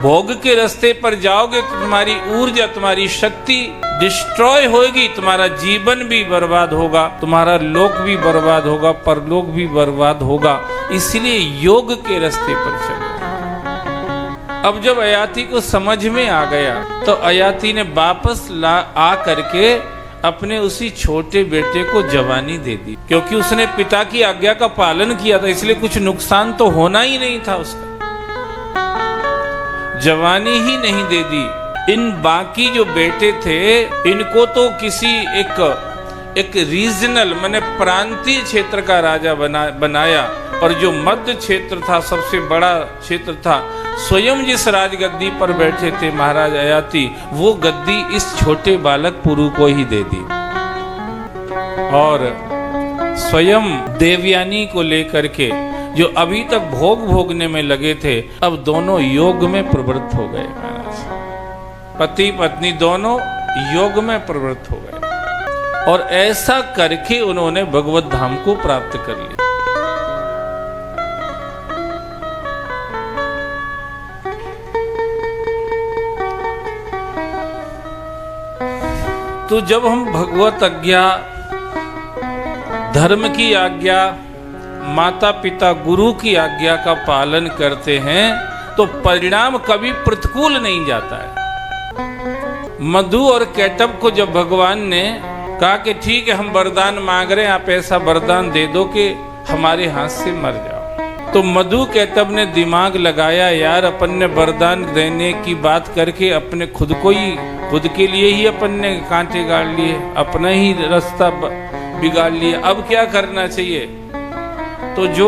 भोग के रास्ते पर जाओगे तो तुम्हारी ऊर्जा, तुम्हारी शक्ति डिस्ट्रॉय होगी, तुम्हारा जीवन भी बर्बाद होगा, तुम्हारा लोक भी बर्बाद होगा, परलोक भी बर्बाद होगा। इसलिए योग के रास्ते पर चलो। अब जब अयाती को समझ में आ गया तो अयाती ने वापस आ करके अपने उसी छोटे बेटे को जवानी दे दी, क्योंकि उसने पिता की आज्ञा का पालन किया था, इसलिए कुछ नुकसान तो होना ही नहीं था उसका। जवानी ही नहीं दे दी। इन बाकी जो बेटे थे इनको तो किसी एक रीजनल माने प्रांतीय क्षेत्र का राजा बनाया, और जो मध्य क्षेत्र था, सबसे बड़ा क्षेत्र था, स्वयं जिस राजगद्दी पर बैठे थे महाराज अयाती, वो गद्दी इस छोटे बालक पुरु को ही दे दी। और स्वयं देवयानी को लेकर के जो अभी तक भोग भोगने में लगे थे, अब दोनों योग में प्रवृत्त हो गए महाराज। पति पत्नी दोनों योग में प्रवृत्त हो गए, और ऐसा करके उन्होंने भगवत धाम को प्राप्त कर लिया। तो जब हम भगवत आज्ञा, धर्म की आज्ञा, माता पिता गुरु की आज्ञा का पालन करते हैं तो परिणाम कभी प्रतिकूल नहीं जाता है। मधु और केटब को जब भगवान ने कहा कि ठीक है हम वरदान मांग रहे हैं, आप ऐसा वरदान दे दो कि हमारे हाथ से मर जाओ, तो मधु केटब ने दिमाग लगाया, यार अपन ने वरदान देने की बात करके अपने खुद के लिए ही अपन ने कांटे गाड़ लिए, अपना ही रास्ता बिगाड़ लिया, अब क्या करना चाहिए। तो जो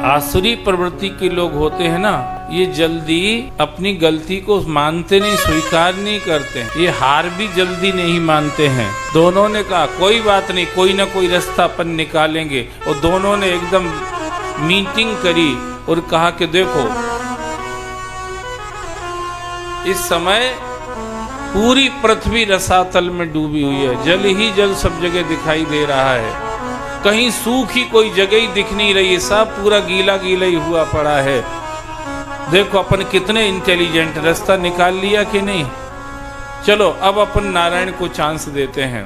आसुरी प्रवृत्ति के लोग होते हैं ना, ये जल्दी अपनी गलती को मानते नहीं, स्वीकार नहीं करते हैं, ये हार भी जल्दी नहीं मानते हैं। दोनों ने कहा कोई बात नहीं, कोई ना कोई रास्ता अपन निकालेंगे, और दोनों ने एकदम मीटिंग करी और कहा कि देखो इस समय पूरी पृथ्वी रसातल में डूबी हुई है, जल ही जल सब जगह दिखाई दे रहा है, कहीं सूखी कोई जगह ही दिख नहीं रही है, सब पूरा गीला गीला ही हुआ पड़ा है। देखो अपन कितने इंटेलिजेंट, रास्ता निकाल लिया कि नहीं। चलो अब अपन नारायण को चांस देते हैं।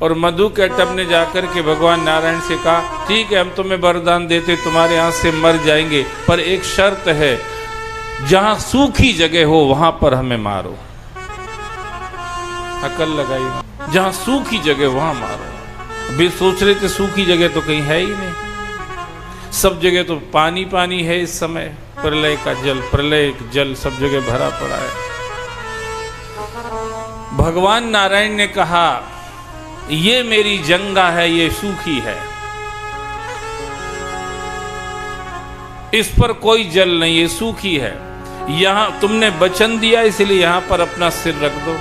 और मधु केटब ने जाकर के भगवान नारायण से कहा ठीक है हम तुम्हें वरदान देते, तुम्हारे हाथ से मर जाएंगे, पर एक शर्त है, जहां सूखी जगह हो वहां पर हमें मारो। अकल लगाई, जहां सूखी जगह वहां मारो। अभी सोच रहे थे सूखी जगह तो कहीं है ही नहीं, सब जगह तो पानी पानी है इस समय, प्रलय का जल, प्रलय जल सब जगह भरा पड़ा है। भगवान नारायण ने कहा ये मेरी जंगा है, ये सूखी है, इस पर कोई जल नहीं, ये सूखी है, यहां तुमने वचन दिया इसलिए यहां पर अपना सिर रख दो।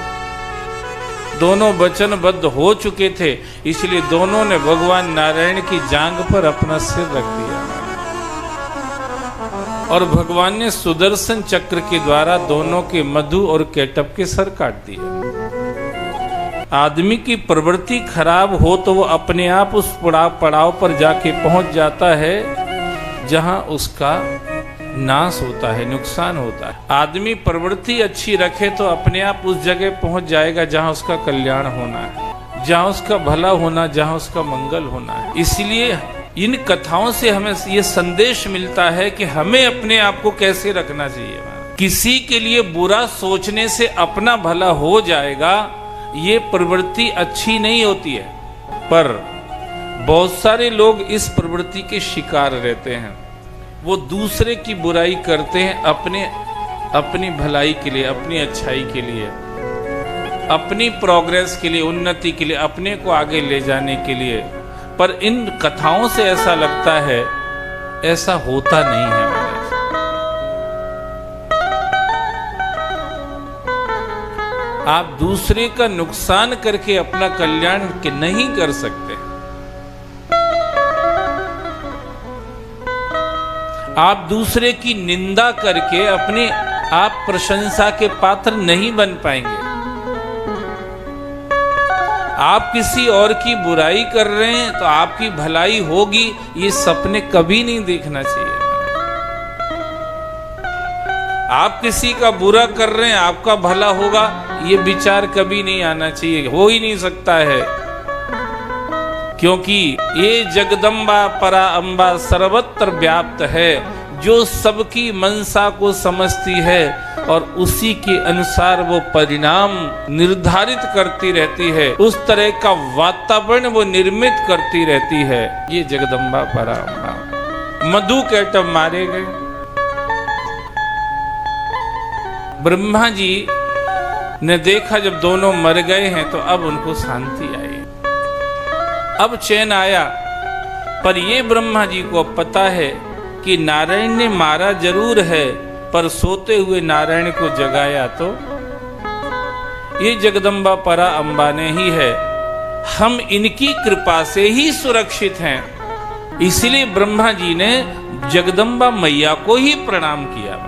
दोनों वचनबद्ध हो चुके थे, इसलिए दोनों ने भगवान नारायण की जांघ पर अपना सिर रख दिया, और भगवान ने सुदर्शन चक्र के द्वारा दोनों के मधु और केटब के सर काट दिए। आदमी की प्रवृत्ति खराब हो तो वो अपने आप उस पड़ाव पर जाके पहुंच जाता है जहां उसका नाश होता है, नुकसान होता है। आदमी प्रवृत्ति अच्छी रखे तो अपने आप उस जगह पहुंच जाएगा जहां उसका कल्याण होना है, जहां उसका भला होना, जहां उसका मंगल होना है। इसलिए इन कथाओं से हमें ये संदेश मिलता है कि हमें अपने आप को कैसे रखना चाहिए। किसी के लिए बुरा सोचने से अपना भला हो जाएगा, ये प्रवृत्ति अच्छी नहीं होती है, पर बहुत सारे लोग इस प्रवृत्ति के शिकार रहते हैं। वो दूसरे की बुराई करते हैं अपनी भलाई के लिए, अपनी अच्छाई के लिए, अपनी प्रोग्रेस के लिए, उन्नति के लिए, अपने को आगे ले जाने के लिए। पर इन कथाओं से ऐसा लगता है, ऐसा होता नहीं है महाराज। आप दूसरे का नुकसान करके अपना कल्याण नहीं कर सकते। आप दूसरे की निंदा करके अपने आप प्रशंसा के पात्र नहीं बन पाएंगे। आप किसी और की बुराई कर रहे हैं तो आपकी भलाई होगी, ये सपने कभी नहीं देखना चाहिए। आप किसी का बुरा कर रहे हैं, आपका भला होगा, ये विचार कभी नहीं आना चाहिए, हो ही नहीं सकता है। क्योंकि ये जगदम्बा परा अम्बा सर्वत्र व्याप्त है, जो सबकी मनसा को समझती है और उसी के अनुसार वो परिणाम निर्धारित करती रहती है, उस तरह का वातावरण वो निर्मित करती रहती है। ये जगदम्बा परा अम्बा। मधु कैटभ मारे गए, ब्रह्मा जी ने देखा जब दोनों मर गए हैं तो अब उनको शांति आई, अब चैन आया। पर ये ब्रह्मा जी को पता है कि नारायण ने मारा जरूर है, पर सोते हुए नारायण को जगाया तो ये जगदम्बा परा अम्बा ने ही है। हम इनकी कृपा से ही सुरक्षित हैं। इसलिए ब्रह्मा जी ने जगदम्बा मैया को ही प्रणाम किया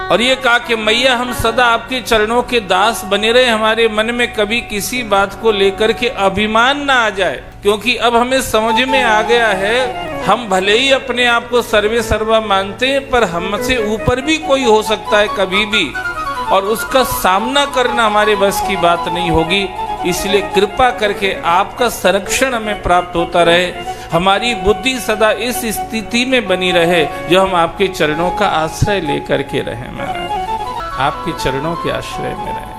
और ये कहा कि मैया हम सदा आपके चरणों के दास बने रहे, हमारे मन में कभी किसी बात को लेकर के अभिमान ना आ जाए, क्योंकि अब हमें समझ में आ गया है, हम भले ही अपने आप को सर्वे सर्वा मानते हैं, पर हमसे ऊपर भी कोई हो सकता है कभी भी, और उसका सामना करना हमारे बस की बात नहीं होगी। इसलिए कृपा करके आपका संरक्षण हमें प्राप्त होता रहे, हमारी बुद्धि सदा इस स्थिति में बनी रहे जो हम आपके चरणों का आश्रय लेकर के रहें महाराज, आपके चरणों के आश्रय में रहें।